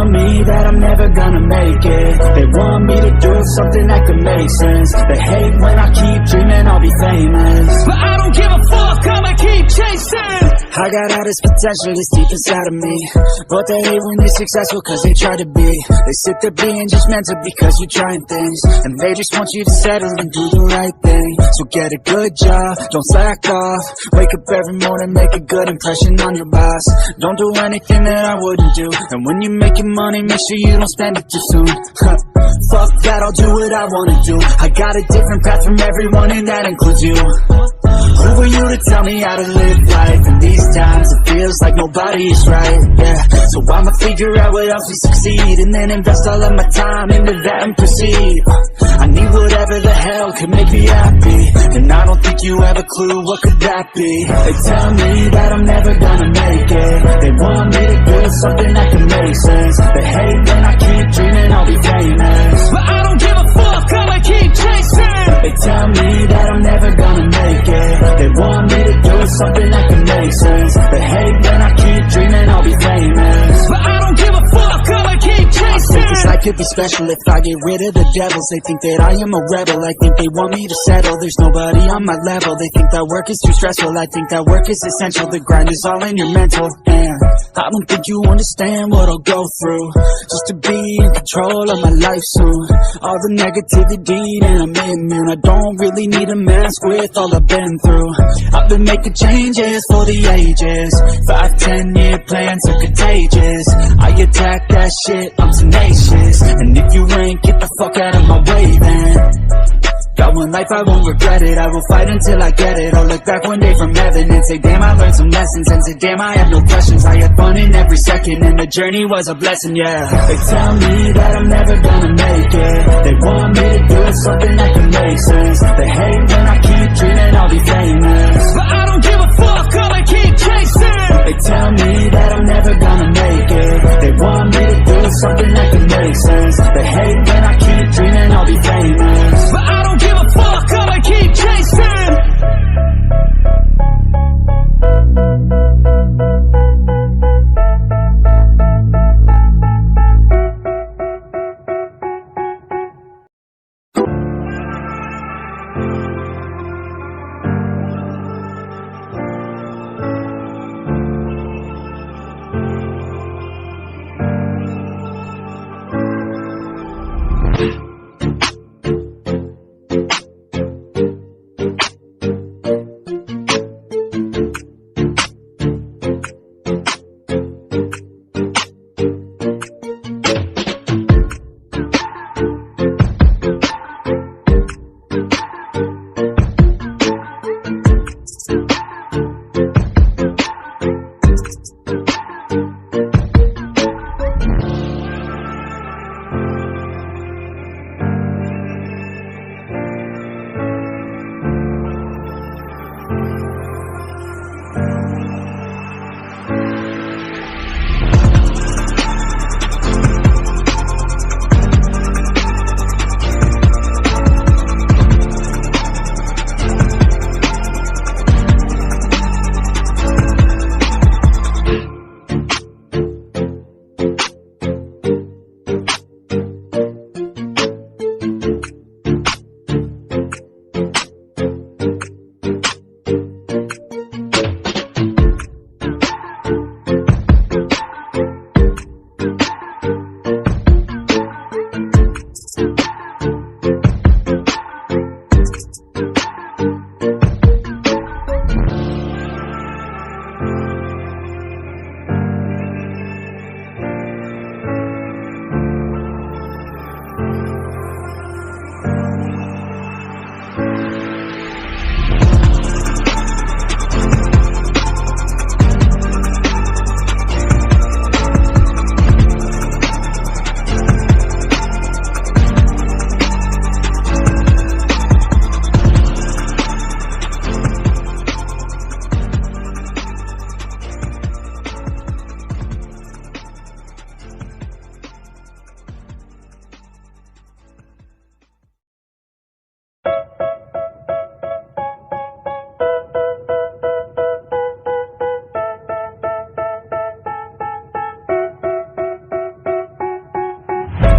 tell me that I'm never gonna make it. They want me to do something that could make sense. They hate when I keep dreaming I'll be famous, but I don't give a fuck, I'ma keep chasing. I got all this potential that's deep inside of me, but they hate when you're successful cause they try to be. They sit there being judgmental because you're trying things, and they just want you to settle and do the right thing. So get a good job, don't slack off. Wake up every morning, make a good impression on your boss. Don't do anything that I wouldn't do, and when you're making money, make sure you don't spend it too soon. Fuck that, I'll do what I wanna do. I got a different path from everyone, and that includes you. Who are you to tell me how to live life? In these times it feels like nobody is right, yeah. So I'ma figure out what else will succeed, and then invest all of my time into that and proceed. I need whatever the hell could make me happy, and I don't think you have a clue what could that be. They tell me that I'm never gonna make it. They want me to do something that can make sense. They hate when I keep dreaming I'll be famous, but I don't give a fuck, I'ma keep chasing. They tell me that I'm never gonna make it. They want me to do something that can make sense. They hate when I keep dreaming I'll be famous, but I don't give a fuck, I'ma keep chasing. I think this life could be special if I get rid of the devils. They think that I am a rebel, I think they want me to settle. There's nobody on my level, they think that work is too stressful. I think that work is essential, the grind is all in your mental. And I don't think you understand what I'll go through just to be in control of my life soon. All the negativity and I'm immune. I don't really need a mask with all I've been through. I've been making changes for the ages. 5-10 year plans are contagious. I attack that shit, I'm tenacious. And if you ain't, get the fuck out of my way then. Got one life, I won't regret it. I will fight until I get it. I'll look back one day from heaven and say damn, I learned some lessons. And say damn, I have no questions. I had fun in every second, and the journey was a blessing, yeah. They tell me that I'm never gonna make it. They want me to do something that can make sense. They hate when I keep dreaming I'll be famous, but I don't give a fuck, I'ma keep chasing. They tell me that I'm never gonna make it. They want me to do something that can make sense. They hate when I keep dreaming I'll be famous, but I don't give a fuck, I'ma keep chasing.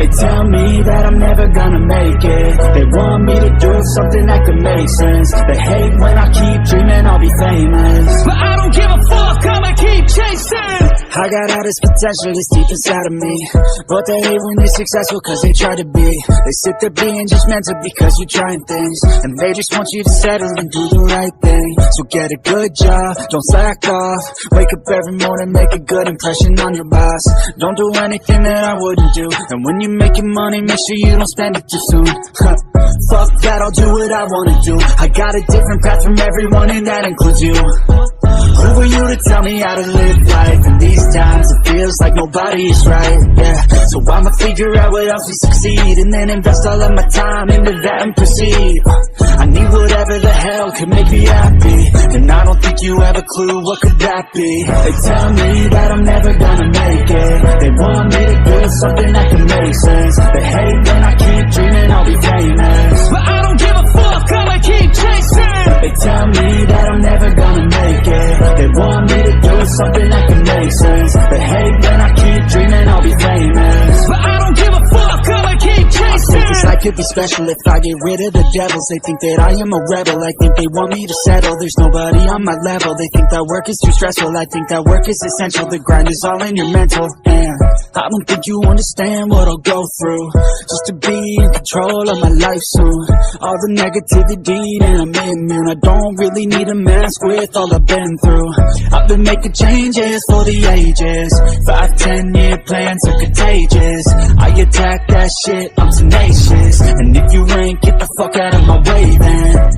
They tell me that I'm never gonna make it. They want me to do something that could make sense. They hate when I keep dreaming I'll be famous, but I don't give a fuck, I'ma keep chasing. I got all this potential that's deep inside of me, but they hate when you're successful cause they try to be. They sit there being judgmental because you're trying things, and they just want you to settle and do the right thing. So get a good job, don't slack off. Wake up every morning, make a good impression on your boss. Don't do anything that I wouldn't do, and when you're making money, make sure you don't spend it too soon. Fuck that, I'll do what I wanna do. I got a different path from everyone, and that includes you. Who are you to tell me how to live life? In these times it feels like nobody is right, yeah. So I'ma figure out what else we succeed, and then invest all of my time into that and proceed. I need whatever the hell could make me happy, and I don't think you have a clue what could that be. They tell me that I'm never gonna make it. They want me to do something that can make sense. They hate when I keep dreaming I'll be famous, but I don't give a fuck, I'ma keep chasing. They tell me that I'm never gonna make it. They want me to do something that can make sense. They hate when I keep dreaming I'll be famous, but I don't give a fuck, I'ma keep chasing. I think this life could be special if I get rid of the devils. They think that I am a rebel, I think they want me to settle. There's nobody on my level, they think that work is too stressful. I think that work is essential, the grind is all in your mental. And I don't think you understand what I'll go through just to be in control of my life soon. All the negativity and I'm immune, I don't really need a mask with all I've been through. I've been making changes for the ages. 5-10 year plans are contagious. I attack that shit, I'm tenacious. And if you ain't, get the fuck out of my way then.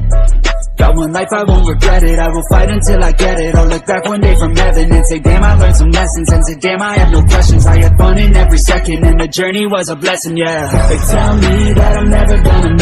Got one life, I won't regret it. I will fight until I get it. I'll look back one day from heaven and say, damn, I learned some lessons. And say, damn, I have no questions. I had fun in every second, and the journey was a blessing, yeah. They tell me that I'm never gonna